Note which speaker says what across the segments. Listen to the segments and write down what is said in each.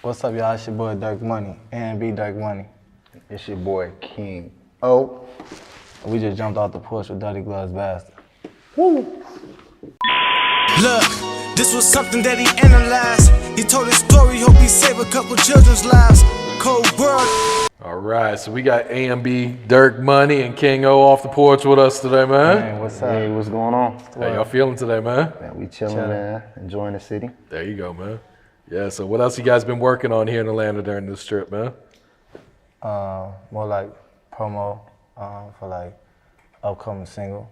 Speaker 1: What's up, y'all? It's your boy Dirk Money, AMB Dirk Money.
Speaker 2: It's your boy King. Oh,
Speaker 1: We just jumped off the porch with Dirty Gloves Bastard.
Speaker 3: Look, this was something that he analyzed. He told his story, hope he saved a couple children's lives. Cold world.
Speaker 4: All right, so we got AMB Dirk Money and King O off the porch with us today, man.
Speaker 1: Man, what's up?
Speaker 2: hey, what's going on?
Speaker 4: How y'all feeling today, man?
Speaker 2: Man, we chilling, man. Enjoying the city.
Speaker 4: There you go, man. Yeah, so what else you guys been working on here in Atlanta during this trip, man?
Speaker 1: More like promo for like upcoming single.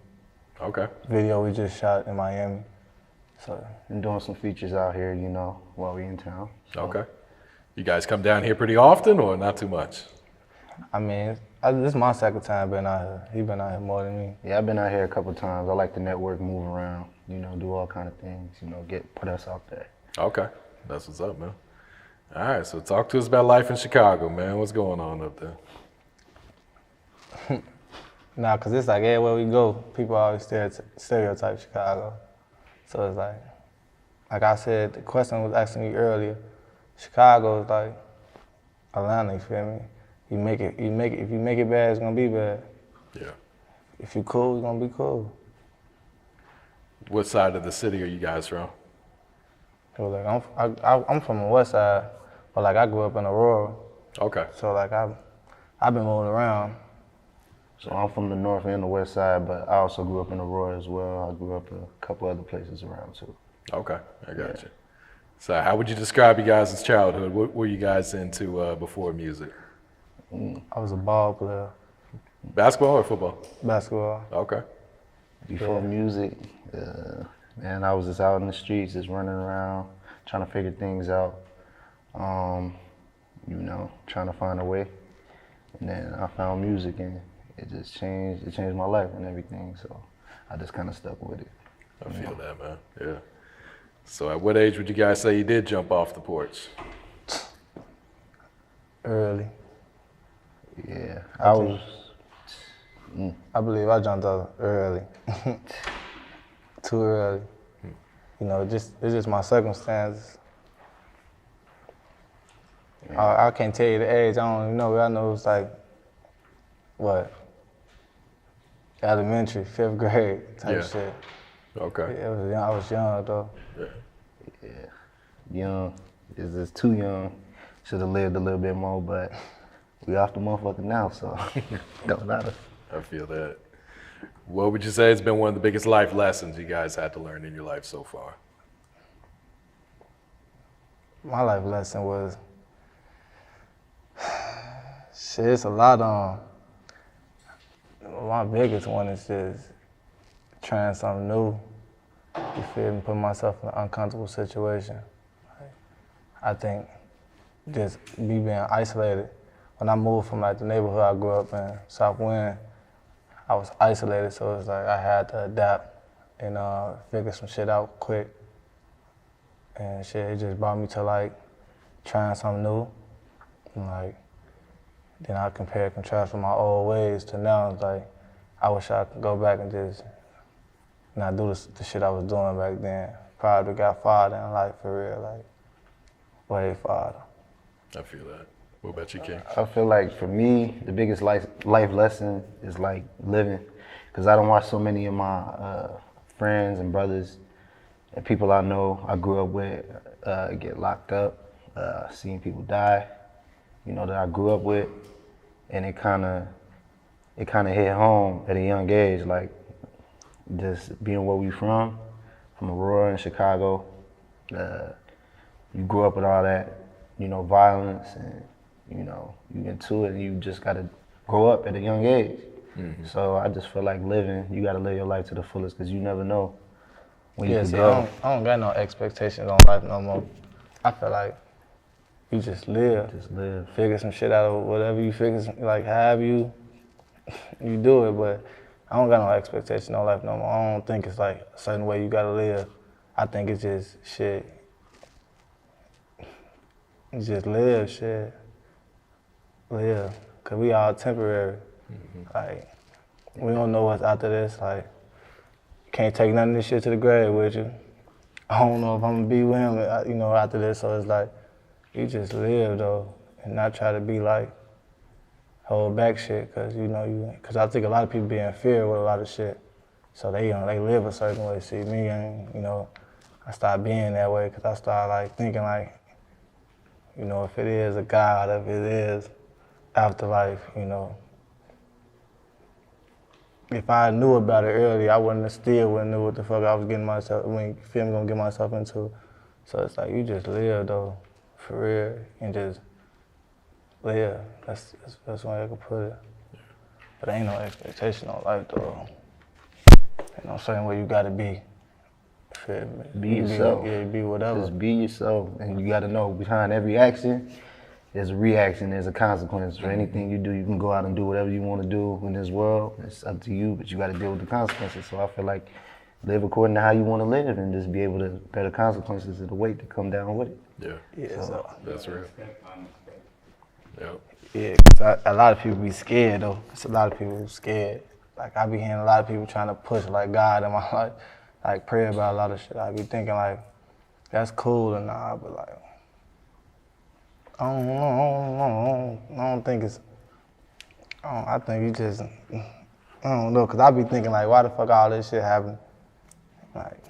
Speaker 4: Okay.
Speaker 1: Video we just shot in Miami. So
Speaker 2: And doing some features out here, you know, while we in town. So,
Speaker 4: Okay. You guys come down here pretty often or not too much?
Speaker 1: I mean, this is my second time being out here. He been out here more than me.
Speaker 2: Yeah, I've been out here a couple times. I like to network, move around, you know, do all kind of things, you know, put us out there.
Speaker 4: Okay. That's what's up, man. All right, so talk to us about life in Chicago, man. What's going on up there?
Speaker 1: Nah, cause it's like everywhere we go, people always stereotype Chicago. So it's like I said, the question was asking me earlier. Chicago is like Atlanta, you feel me? If you make it bad, it's gonna be bad.
Speaker 4: Yeah.
Speaker 1: If you cool, it's gonna be cool.
Speaker 4: What side of the city are you guys from?
Speaker 1: So like I'm from the west side, but like I grew up in Aurora.
Speaker 4: Okay.
Speaker 1: So like I've been moving around.
Speaker 2: So I'm from the north and the west side, but I also grew up in Aurora as well. I grew up in a couple other places around too.
Speaker 4: Okay, I got you. So how would you describe you guys' childhood? What were you guys into before music?
Speaker 1: I was a ball player,
Speaker 4: Basketball or football?
Speaker 1: basketball.
Speaker 4: Okay.
Speaker 2: Before music, man, I was just out in the streets, just running around, trying to figure things out. You know, trying to find a way. And then I found music and it just changed. It changed my life and everything. So I just kind of stuck with it.
Speaker 4: I feel that, man. Yeah. So at what age would you guys say you did jump off the porch?
Speaker 1: Early.
Speaker 2: Yeah,
Speaker 1: I believe I jumped out early. Too early. You know, it's just my circumstances. I can't tell you the age. I don't even know. I know it's like, what? Elementary, 5th grade type
Speaker 4: Yeah.
Speaker 1: shit.
Speaker 4: Okay.
Speaker 1: I was young though.
Speaker 2: young. It's just too young. Should have lived a little bit more, but we off the motherfucker now, so don't matter.
Speaker 4: I feel that. What would you say has been one of the biggest life lessons you guys had to learn in your life so far?
Speaker 1: My life lesson was, shit, it's a lot on. My biggest one is just trying something new. You feel me? Put myself in an uncomfortable situation. I think just me being isolated. When I moved from like the neighborhood I grew up in, South Wind, I was isolated, so it's like I had to adapt and figure some shit out quick. And shit, it just brought me to like trying something new. And like, then I compare and contrast with my old ways to now. It's like, I wish I could go back and just not do the shit I was doing back then. Probably got farther in life for real, like, way farther.
Speaker 4: I feel that. What about you, King?
Speaker 2: I feel like for me, the biggest life lesson is like living, because I don't watch so many of my friends and brothers and people I know I grew up with get locked up, seeing people die, you know, that I grew up with, and it kind of hit home at a young age, like just being where we from Aurora and Chicago. You grew up with all that, you know, violence, and you know, you into it, and you just gotta grow up at a young age. Mm-hmm. So I just feel like living, you gotta live your life to the fullest, because you never know when you can go.
Speaker 1: I don't got no expectations on life no more. I feel like you just live.
Speaker 2: Just live.
Speaker 1: Figure some shit out of whatever you figure, like however you do it, but I don't got no expectation on life no more. I don't think it's like a certain way you gotta live. I think it's just shit. Just live, shit. Live. Cause we all temporary. Mm-hmm. Like, we don't know what's after this. Like, can't take none of this shit to the grave with you. I don't know if I'm gonna be with him, you know, after this. So it's like, you just live though, and not try to be like, hold back shit, cause you know, cause I think a lot of people be in fear with a lot of shit. So they live a certain way. See me, and you know, I started being that way, cause I started like thinking like, you know, if it is a God, if it is afterlife, you know, if I knew about it early, I wouldn't knew what the fuck I was getting myself, gonna get myself into. So it's like, you just live though, for real, and just live. That's one way I could put it. But ain't no expectation on life though. Ain't no certain way you gotta be. Feel me?
Speaker 2: Be yourself.
Speaker 1: Be whatever.
Speaker 2: Just be yourself, and you gotta know behind every action, there's a reaction, there's a consequence. For anything you do, you can go out and do whatever you want to do in this world. It's up to you, but you got to deal with the consequences. So I feel like live according to how you want to live, and just be able to bear the consequences of the weight that come down with it.
Speaker 4: Yeah.
Speaker 1: So
Speaker 4: That's real. Yep.
Speaker 1: yeah, 'cause a lot of people be scared though. It's a lot of people scared. Like I be hearing a lot of people trying to push like God in my life, like pray about a lot of shit. I be thinking like, that's cool and all, but like, I don't think it's, I think you just, I don't know, cause I be thinking like, why the fuck all this shit happen? Like,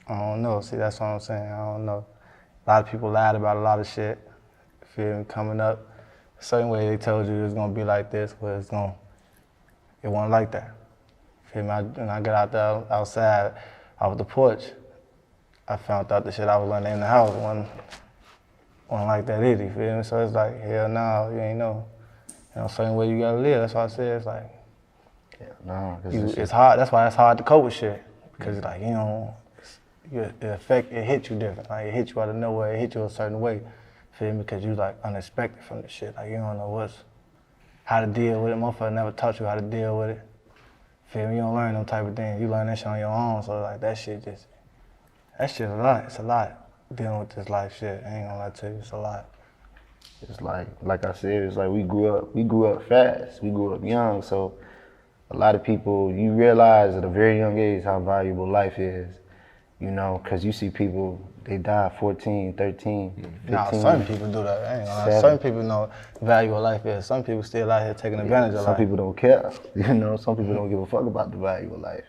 Speaker 1: I don't know, see, that's what I'm saying, I don't know. A lot of people lied about a lot of shit, feel me, coming up. A certain way they told you it was gonna be like this, but it wasn't like that. Feel me, and I got out there outside, off the porch, I found out the shit I was learning in the house wasn't like that either, you feel me? So it's like, hell no, you ain't know. You know, certain way you gotta live, that's why I said it's like,
Speaker 2: Yeah, no,
Speaker 1: it's hard, that's why it's hard to cope with shit. Because like, you know, it hit you different. Like it hit you out of nowhere, it hit you a certain way, feel me? Because you like unexpected from the shit. Like you don't know how to deal with it. Motherfucker never taught you how to deal with it. Feel me? You don't learn them type of things. You learn that shit on your own, so like that shit a lot. It's a lot dealing with this life shit. I ain't gonna lie to you, it's a lot.
Speaker 2: It's like I said, it's like we grew up fast. We grew up young, so a lot of people, you realize at a very young age how valuable life is, you know, because you see people, they die 14, 13, 15.
Speaker 1: Nah, certain people do that. I ain't gonna lie.
Speaker 2: 7.
Speaker 1: Certain people know value of life is. Some people still out here taking advantage of life.
Speaker 2: Some people don't care, you know. Some people don't give a fuck about the value of life,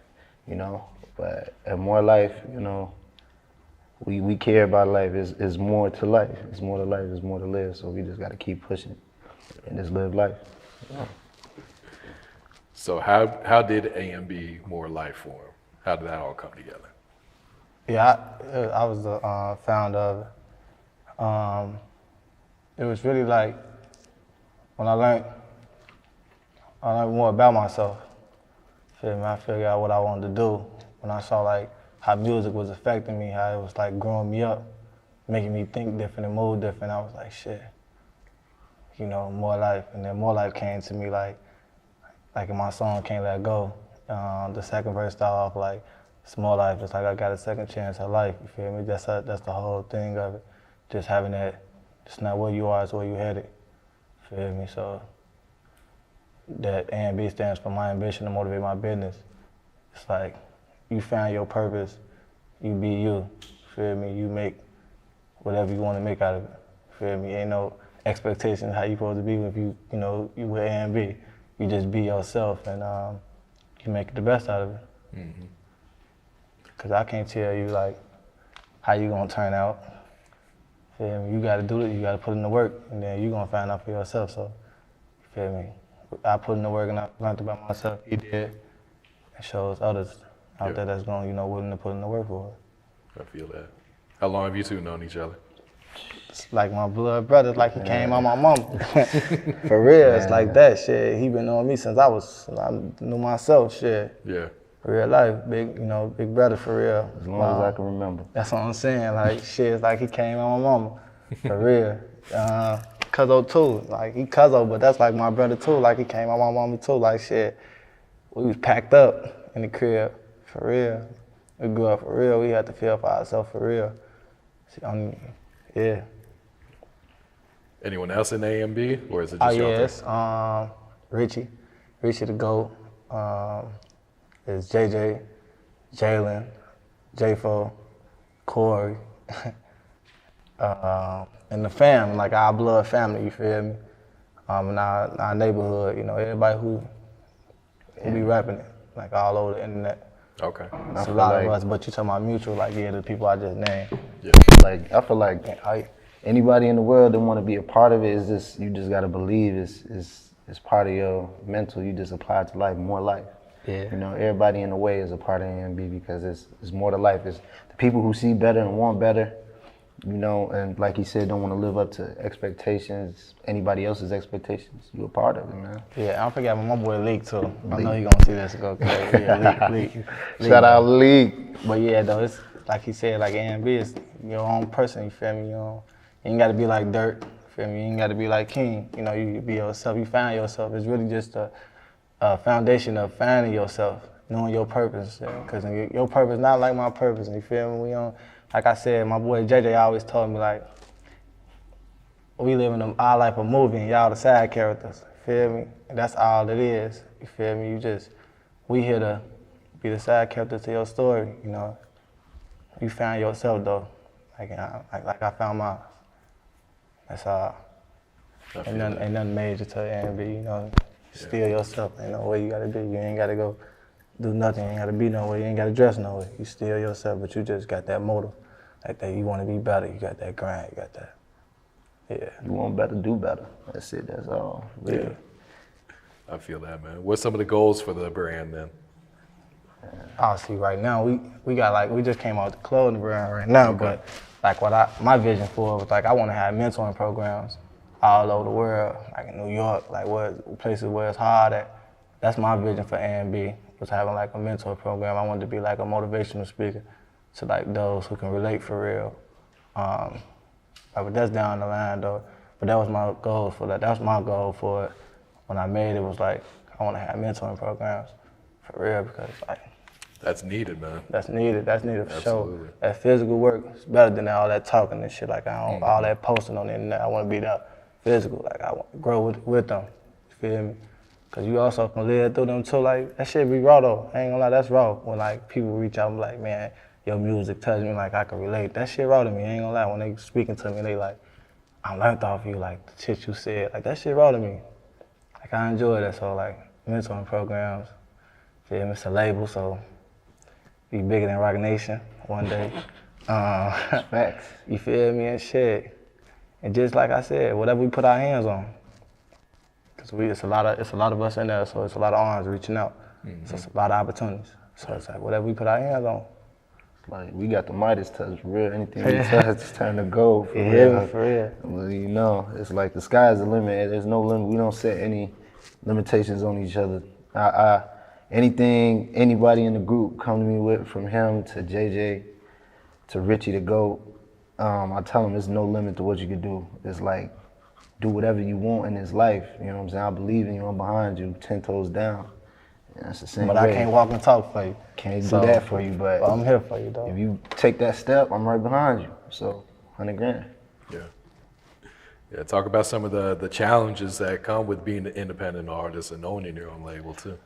Speaker 2: you know. But at MoreLife, you know, we care about life. It's more to life. It's more to life. It's more to live. So we just got to keep pushing and just live life. Yeah.
Speaker 4: So how did AMB MoreLife form? How did that all come together?
Speaker 1: Yeah, I was the founder of it. It was really like when I learned more about myself. Feel me? I figured out what I wanted to do. When I saw like how music was affecting me, how it was like growing me up, making me think different and move different, I was like, shit, you know, MoreLife. And then MoreLife came to me like in my song, Can't Let Go. The second verse started off like, it's MoreLife, just like I got a second chance at life, you feel me? That's the whole thing of it. Just having that, it's not where you are, it's where you headed, feel me? So that AMB stands for my ambition to motivate my business. It's like, you found your purpose, you be you, feel me? You make whatever you want to make out of it, feel me? Ain't no expectations how you supposed to be if you with AMB. You just be yourself and you make the best out of it. Mm-hmm. Cause I can't tell you like how you gonna turn out. Feel me? You gotta do it, you gotta put in the work, and then you gonna find out for yourself, so, feel me? I put in the work and I learned about myself, he did. It shows others out there that's gonna, willing to put in the work for it.
Speaker 4: I feel that. How long have you two known each other?
Speaker 1: It's like my blood brother, like he came out my mama. For real, it's like that shit. He been knowing me since I knew myself, shit. Yeah. Real life, big brother for real.
Speaker 2: As long as I can remember.
Speaker 1: That's what I'm saying, like shit, it's like he came out my mama. For real. Cuzzo too, like he Cuzzo, but that's like my brother too, like he came out my mama too, like shit. We was packed up in the crib, for real. We grew up for real, we had to feel for ourselves for real. Yeah.
Speaker 4: Anyone else in AMB, or is it just
Speaker 1: yes, Richie the GOAT. There's JJ, Jalen, J4, Corey, in the family, like our blood family, you feel me? In our neighborhood, you know, everybody who be rapping it, like all over the internet.
Speaker 4: Okay.
Speaker 1: It's a lot of us, but you talking about mutual, like yeah, the people I just named.
Speaker 4: Yeah.
Speaker 2: Like I feel like anybody in the world that want to be a part of it is just you just gotta believe it's part of your mental. You just apply it to life, more life.
Speaker 1: Yeah.
Speaker 2: You know, everybody in a way is a part of AMB because it's more to life. It's the people who see better and want better, you know, and like he said, don't want to live up to expectations, anybody else's expectations. You a part of it, man.
Speaker 1: Yeah, I forgot my boy Leak too. I know he gonna see this go crazy. Yeah, Leak.
Speaker 2: Shout out Leak.
Speaker 1: But yeah, though, it's like he said, like AMB is your own person, you feel me? You ain't gotta be like Dirk, you feel me? You ain't gotta be like King. You know, you be yourself, you find yourself. It's really just a foundation of finding yourself, knowing your purpose. Because your purpose not like my purpose, you feel me? We don't, like I said, my boy JJ always told me, like, we live in our life a movie and y'all the side characters, you feel me? And that's all it is, you feel me? We here to be the side character to your story, you know? You found yourself though, like I found mine. That's all. Ain't nothing major to AMB, you know? Still yourself, ain't no way you gotta do. You ain't gotta go do nothing, you ain't gotta be nowhere, you ain't gotta dress nowhere. You still yourself, but you just got that motive, like that you wanna be better, you got that grind, you got that. Yeah.
Speaker 2: You want better, do better. That's it, that's all. Really.
Speaker 4: Yeah. I feel that, man. What's some of the goals for the brand then?
Speaker 1: Obviously, right now we got like we just came out with the clothing brand right now, but like my vision for it was like I want to have mentoring programs all over the world, like in New York, like places where it's hard at. That's my vision for AMB, was having like a mentor program. I wanted to be like a motivational speaker to like those who can relate for real. But that's down the line though. But that was my goal for that. That was my goal for it. When I made it, was like I want to have mentoring programs for real because like.
Speaker 4: That's needed, man.
Speaker 1: That's needed for
Speaker 4: Absolutely.
Speaker 1: sure. That physical work is better than all that talking and shit. Like I don't, all that posting on the internet. I want to be that physical. Like I want to grow with them. You feel me? Cause you also can live through them too. Like that shit be raw though. I ain't gonna lie, that's raw. When like people reach out and be like, man, your music touched me. Like I can relate. That shit raw to me. I ain't gonna lie. When they speaking to me, they like, I learned off you. Like the shit you said. Like that shit raw to me. Like I enjoy that. So like mentoring programs. Feel me? It's a label, so. Be bigger than Rock Nation one day.
Speaker 2: Facts.
Speaker 1: You feel me and shit. And just like I said, whatever we put our hands on. Cause it's a lot of us in there, so it's a lot of arms reaching out. So it's a lot of opportunities. So it's like whatever we put our hands on.
Speaker 2: Like we got the Midas touch, for real. Anything we touch, it's time to go. For
Speaker 1: Yeah,
Speaker 2: real.
Speaker 1: for real.
Speaker 2: Well, you know, it's like the sky's the limit. There's no limit. We don't set any limitations on each other. Anything anybody in the group come to me with, from him to JJ to Richie to GOAT, I tell them there's no limit to what you can do. It's like, do whatever you want in this life. You know what I'm saying? I believe in you, I'm behind you, 10 toes down. And that's the same
Speaker 1: But
Speaker 2: way.
Speaker 1: I can't walk and talk for you.
Speaker 2: Can't do that for you, but
Speaker 1: I'm here for you though.
Speaker 2: if you take that step, I'm right behind you. So, 100 grand.
Speaker 4: Yeah. Yeah, talk about some of the challenges that come with being an independent artist and owning your own label too.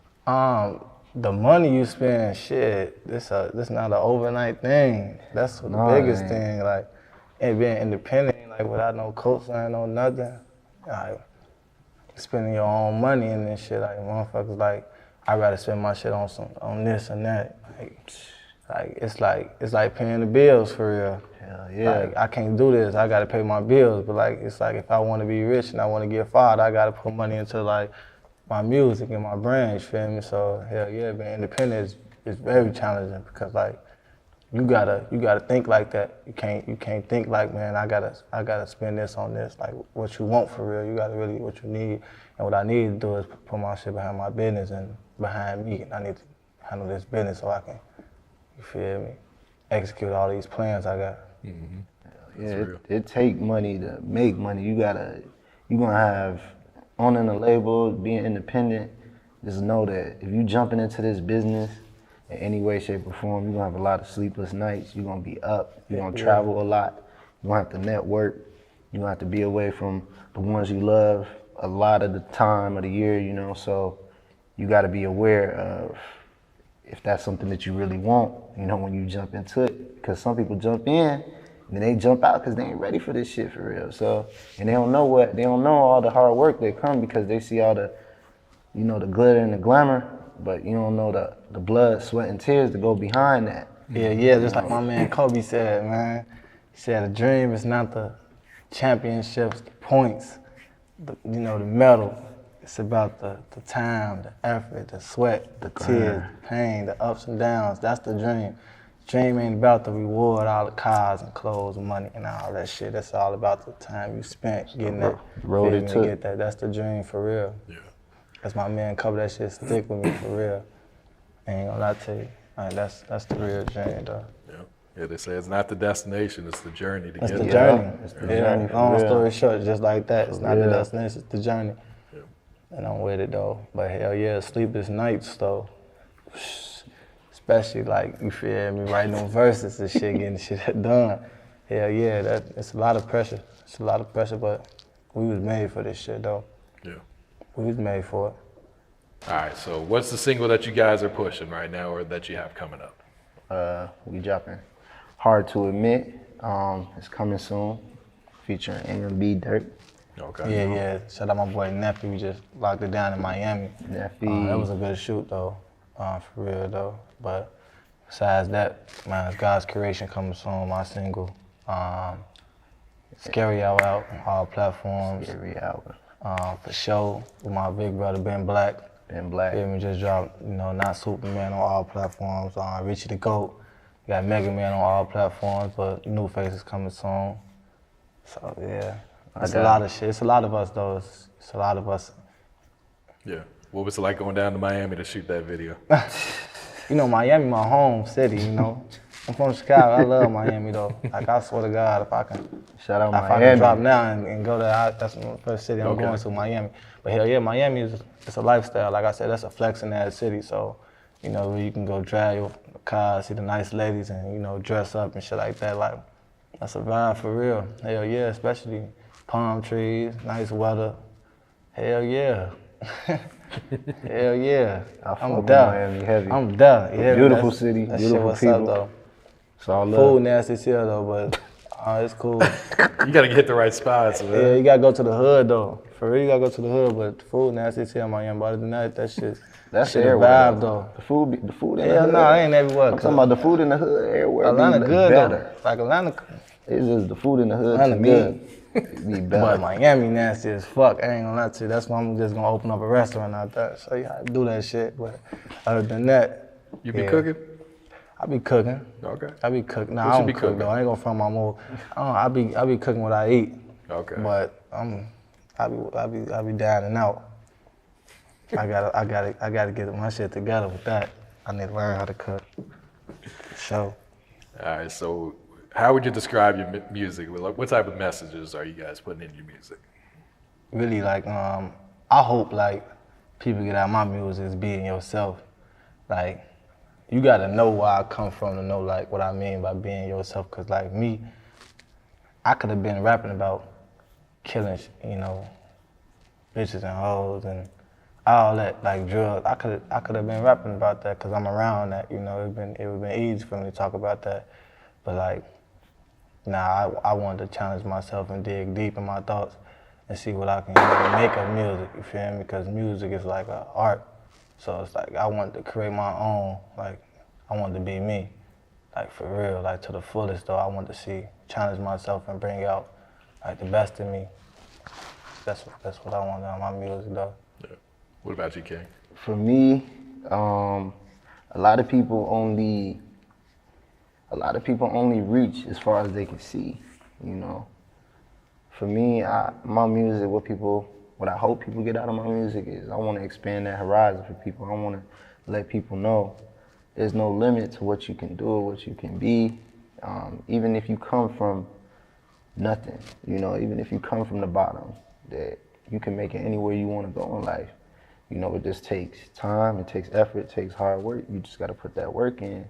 Speaker 1: The money you spend, shit, this not an overnight thing. That's the biggest thing, like, and being independent, like without no cosign or nothing, like, spending your own money and this shit, like motherfuckers, like, I'd rather spend my shit on this and that, like it's like paying the bills for real.
Speaker 2: Hell yeah.
Speaker 1: Like, I can't do this, I gotta pay my bills, but like, it's like if I wanna be rich and I wanna get fired, I gotta put money into like, my music and my brand, you feel me? So hell yeah, being independent is very challenging because like you gotta think like that. You can't think like, man, I gotta spend this on this. Like what you want for real. You gotta really what you need. And what I need to do is put my shit behind my business and behind me. And I need to handle this business so I can, you feel me, execute all these plans I got.
Speaker 2: Mm-hmm. Yeah, it take money to make money. You gonna have owning a label, being independent, just know that if you jumping into this business in any way, shape, or form, you're gonna have a lot of sleepless nights. You're gonna be up. You're gonna travel a lot. You're gonna have to network. You're gonna have to be away from the ones you love a lot of the time of the year, you know, so you gotta be aware of if that's something that you really want, you know, when you jump into it. Because some people jump in then they jump out because they ain't ready for this shit for real. So, and they don't know all the hard work that come because they see all the, you know, the glitter and the glamour, but you don't know the blood, sweat, and tears that go behind that.
Speaker 1: Yeah, just like my man Kobe said, man. He said, a dream is not the championships, the points, the medal. It's about the time, the effort, the sweat, the tears, the pain, the ups and downs. That's the dream. Dream ain't about the reward, all the cars and clothes and money and all that shit. That's all about the time you spent getting that
Speaker 2: road it took.
Speaker 1: Get that. That's the dream for real.
Speaker 4: Yeah.
Speaker 1: That's my man Kobe. That shit stick with me for real. I ain't gonna lie to you. Like, that's the real dream, though.
Speaker 4: Yeah, they say it's not the destination, it's the journey to get
Speaker 1: It's
Speaker 4: there.
Speaker 1: the journey.
Speaker 2: It's the journey for
Speaker 1: Long
Speaker 2: real.
Speaker 1: story short, just like that. It's not the
Speaker 2: real.
Speaker 1: destination, it's the journey.
Speaker 4: Yeah.
Speaker 1: And I'm with it, though. But hell yeah, sleepless nights, though. Especially, like, you feel me, writing them verses and shit, getting shit done. Hell yeah, it's a lot of pressure. It's a lot of pressure, but we was made for this shit, though.
Speaker 4: Yeah.
Speaker 1: We was made for it.
Speaker 4: All right, so what's the single that you guys are pushing right now or that you have coming up?
Speaker 2: We dropping Hard to Admit. It's coming soon, featuring AMB Dirk.
Speaker 4: Okay.
Speaker 1: Yeah. Shout out my boy Nephew. We just locked it down in Miami.
Speaker 2: Nephew.
Speaker 1: That was a good shoot though, for real though. But besides that, man, it's God's Creation coming soon. My single, Scary Hour out on all platforms.
Speaker 2: Scary Hour.
Speaker 1: For sure, with my big brother Ben Black.
Speaker 2: Ben Black.
Speaker 1: We just dropped, Not Superman on all platforms. Richie the GOAT. We got Mega Man on all platforms, but new faces coming soon. So yeah, it's a lot of shit. It's a lot of us though. It's a lot of us.
Speaker 4: Yeah. What was it like going down to Miami to shoot that video?
Speaker 1: Miami, my home city. I'm from Chicago. I love Miami though. Like I swear to God, if I can,
Speaker 2: Shout out
Speaker 1: if I
Speaker 2: Miami.
Speaker 1: can drop now and go there, that's the first city I'm going to, Miami. But hell yeah, Miami it's a lifestyle. Like I said, that's a flexing ass city. So, where you can go drive your car, see the nice ladies, and dress up and shit like that. Like that's a vibe for real. Hell yeah, especially palm trees, nice weather. Hell yeah. Hell yeah. I'm down.
Speaker 2: Miami heavy.
Speaker 1: I'm down. Yeah,
Speaker 2: Beautiful city,
Speaker 1: that
Speaker 2: beautiful
Speaker 1: shit what's
Speaker 2: people.
Speaker 1: up though.
Speaker 2: It's all love.
Speaker 1: Food nasty as hell though, but it's cool.
Speaker 4: You gotta get the right spots, man.
Speaker 1: Yeah, you gotta go to the hood though. For real, you gotta go to the hood, but the food nasty as hell, Miami. But other than that, that shit,
Speaker 2: That's
Speaker 1: shit a
Speaker 2: everywhere.
Speaker 1: vibe though.
Speaker 2: The food in the
Speaker 1: Hell
Speaker 2: hood.
Speaker 1: no, I ain't everywhere.
Speaker 2: I'm talking about the food in the hood everywhere.
Speaker 1: Atlanta
Speaker 2: be
Speaker 1: good
Speaker 2: better.
Speaker 1: though. Like Atlanta,
Speaker 2: It's just the food in the hood
Speaker 1: Atlanta
Speaker 2: to me.
Speaker 1: good.
Speaker 2: Be
Speaker 1: but
Speaker 2: better.
Speaker 1: Miami nasty as fuck. I ain't gonna lie to you. That's why I'm just gonna open up a restaurant out there. Show you how to do that shit. But other than that,
Speaker 4: You be cooking?
Speaker 1: I be cooking.
Speaker 4: Okay.
Speaker 1: I be cooking. Nah,
Speaker 4: What
Speaker 1: I
Speaker 4: you
Speaker 1: don't
Speaker 4: be
Speaker 1: cook
Speaker 4: cooking?
Speaker 1: though. I ain't gonna front my move. I be cooking what I eat.
Speaker 4: Okay.
Speaker 1: But I be down and out. I gotta get my shit together with that. I need to learn how to cook. So,
Speaker 4: All right, so how would you describe your music? Like, what type of messages are you guys putting in your music?
Speaker 1: really like I hope like people get out of my music is being yourself. Like you gotta know where I come from to know like what I mean by being yourself. Cause like me, I could have been rapping about killing, bitches and hoes and all that, like drugs. I could have been rapping about that because I'm around that. It would have been easy for me to talk about that. But like, I wanted to challenge myself and dig deep in my thoughts and see what I can make of music. You feel me? Because music is like an art. So it's like I wanted to create my own. Like I wanted to be me, like for real, like to the fullest. Though I wanted to challenge myself and bring out like the best in me. That's what I want on my music, though.
Speaker 4: Yeah. What about you, King?
Speaker 2: For me, a lot of people only reach as far as they can see, For me, my music, what I hope people get out of my music is I want to expand that horizon for people. I want to let people know there's no limit to what you can do or what you can be, even if you come from nothing, even if you come from the bottom, that you can make it anywhere you want to go in life. It just takes time, it takes effort, it takes hard work. You just got to put that work in,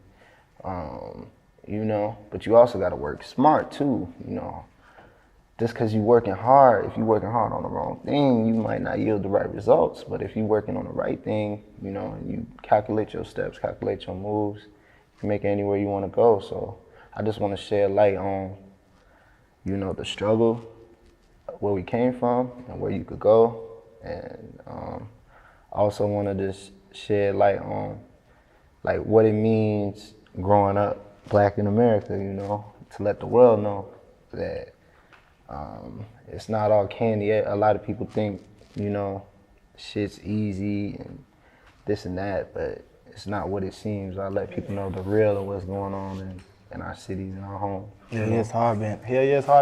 Speaker 2: but you also got to work smart too, Just because you're working hard, if you're working hard on the wrong thing, you might not yield the right results. But if you're working on the right thing, and you calculate your steps, calculate your moves, you can make it anywhere you want to go. So I just want to shed light on you know, the struggle, where we came from and where you could go. And I also want to just shed light on like what it means growing up black in America, you know, to let the world know that it's not all candy. A lot of people think, you know, shit's easy and this and that, but it's not what it seems. I let people know the real of what's going on in our cities and our homes.
Speaker 1: Yeah, it's hard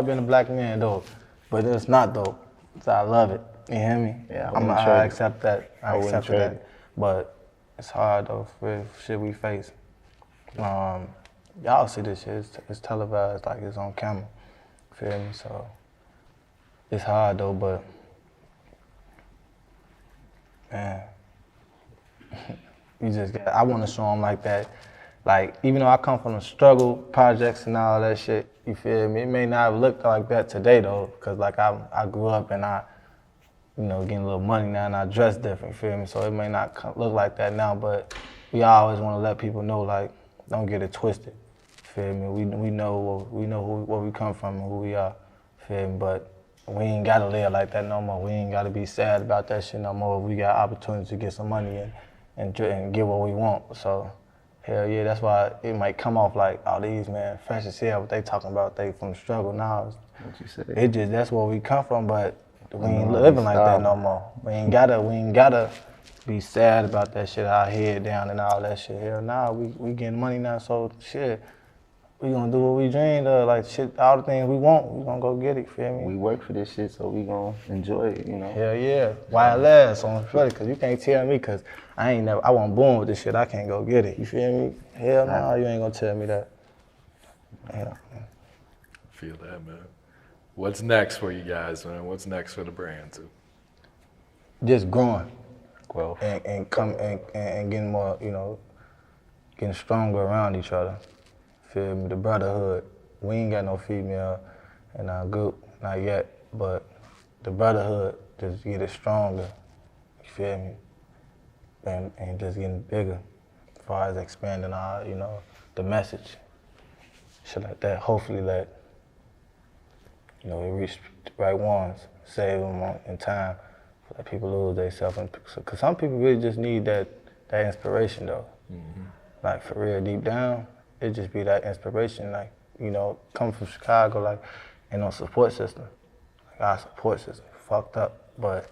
Speaker 1: being a black man though, but it's not though. So I love it. You hear me?
Speaker 2: Yeah,
Speaker 1: I accept that. I accept that. But it's hard though for shit we face. Y'all see this shit. It's televised, like it's on camera. Feel me? So it's hard though, but man, you just got. I want to show them like that. Like, even though I come from the struggle projects and all that shit, you feel me? It may not have looked like that today though, cause like I grew up and I, you know, getting a little money now and I dress different, you feel me? So it may not look like that now, but we always want to let people know, like, don't get it twisted, feel me? We know where we come from and who we are, feel me? But we ain't gotta live like that no more. We ain't gotta be sad about that shit no more. We got opportunities to get some money and get what we want. So. Hell yeah, that's why it might come off like, oh, these man fresh as hell, but they talking about they from the struggle now.
Speaker 2: What you say?
Speaker 1: It just, that's where we come from, but we ain't living like that no more. We ain't gotta be sad about that shit, our head down and all that shit. Hell nah, we getting money now, so shit, we gonna do what we dreamed of, like shit, all the things we want, we gonna go get it, feel me?
Speaker 2: We work for this shit, so we gonna enjoy it, you know?
Speaker 1: Hell yeah, why it lasts on Friday, cause you can't tell me, cause I wasn't born with this shit, I can't go get it, you feel me? Hell no, you ain't gonna tell me that. Yeah.
Speaker 4: Feel that, man. What's next for you guys, man? What's next for the brand, too?
Speaker 1: Just growing.
Speaker 2: Growth.
Speaker 1: And getting more, you know, getting stronger around each other. Feel me? The brotherhood. We ain't got no female in our group, not yet, but the brotherhood just get it stronger. You feel me? And just getting bigger as far as expanding our, you know, the message. Shit like that. Hopefully let, you know, we reach the right ones, save them in time, let people lose themselves. Because some people really just need that inspiration though. Mm-hmm. Like for real, deep down, it just be that inspiration. Like, you know, coming from Chicago, like, ain't no support system. Like our support system fucked up, but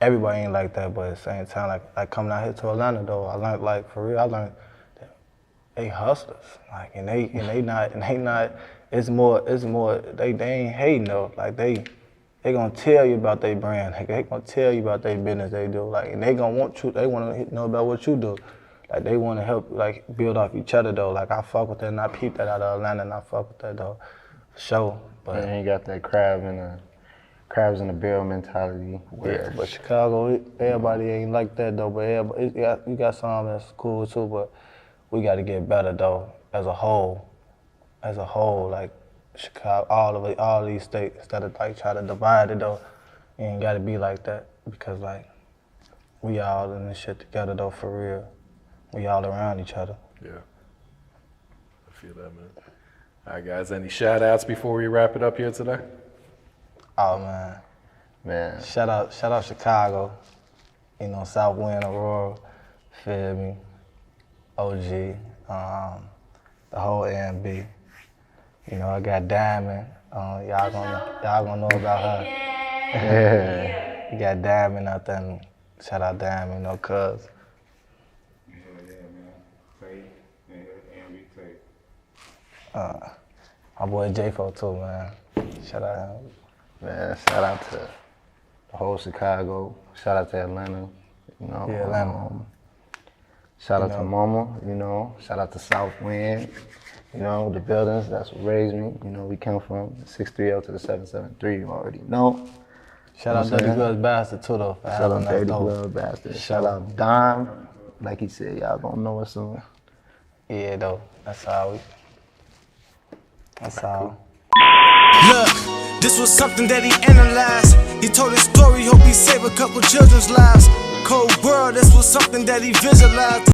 Speaker 1: everybody ain't like that. But at the same time, like coming out here to Atlanta though, I learned, like for real, I learned that they hustlers. Like, and they not. It's more. They ain't hating though. Like they gonna tell you about their brand. Like, they gonna tell you about their business they do. Like, and they gonna want you. They wanna know about what you do. Like, they wanna help, like, build off each other though. Like, I fuck with that and I peep that out of Atlanta and I fuck with that though, for sure. But
Speaker 2: and you got that crabs in the barrel mentality.
Speaker 1: Yeah, but Chicago, everybody ain't like that though. But you got some that's cool too. But we got to get better though, as a whole. As a whole, like Chicago, all these states, instead of like try to divide it though, it ain't got to be like that, because like we all in this shit together though, for real. We all around each other.
Speaker 4: Yeah, I feel that, man. All right, guys, any shout outs before we wrap it up here today?
Speaker 1: Oh man. Shout out Chicago. You know, South Wind, Aurora, feel me? OG, the whole AMB. You know, I got Diamond. Y'all gonna know about her. Yeah. You got Diamond out there. And shout out Diamond, no cuz.
Speaker 5: Yeah, man. AMB tape.
Speaker 1: My boy J4 too, man. Shout out him.
Speaker 2: Man, shout out to the whole Chicago. Shout out to Atlanta. You know.
Speaker 1: Yeah, Atlanta.
Speaker 2: Shout out to Mama. You know. Shout out to South Wind. You know, the buildings, that's what raised me. You know, we come from the 630 to the 773, you already know.
Speaker 1: Shout out Dirty Gloves Bastard too though.
Speaker 2: Shout out Dirty Gloves Bastard. Shout out Dime. Like he said, y'all gonna know us soon.
Speaker 1: Yeah though, that's how
Speaker 3: Look, this was something that he analyzed. He told his story, hope he saved a couple children's lives. Cold world, this was something that he visualized.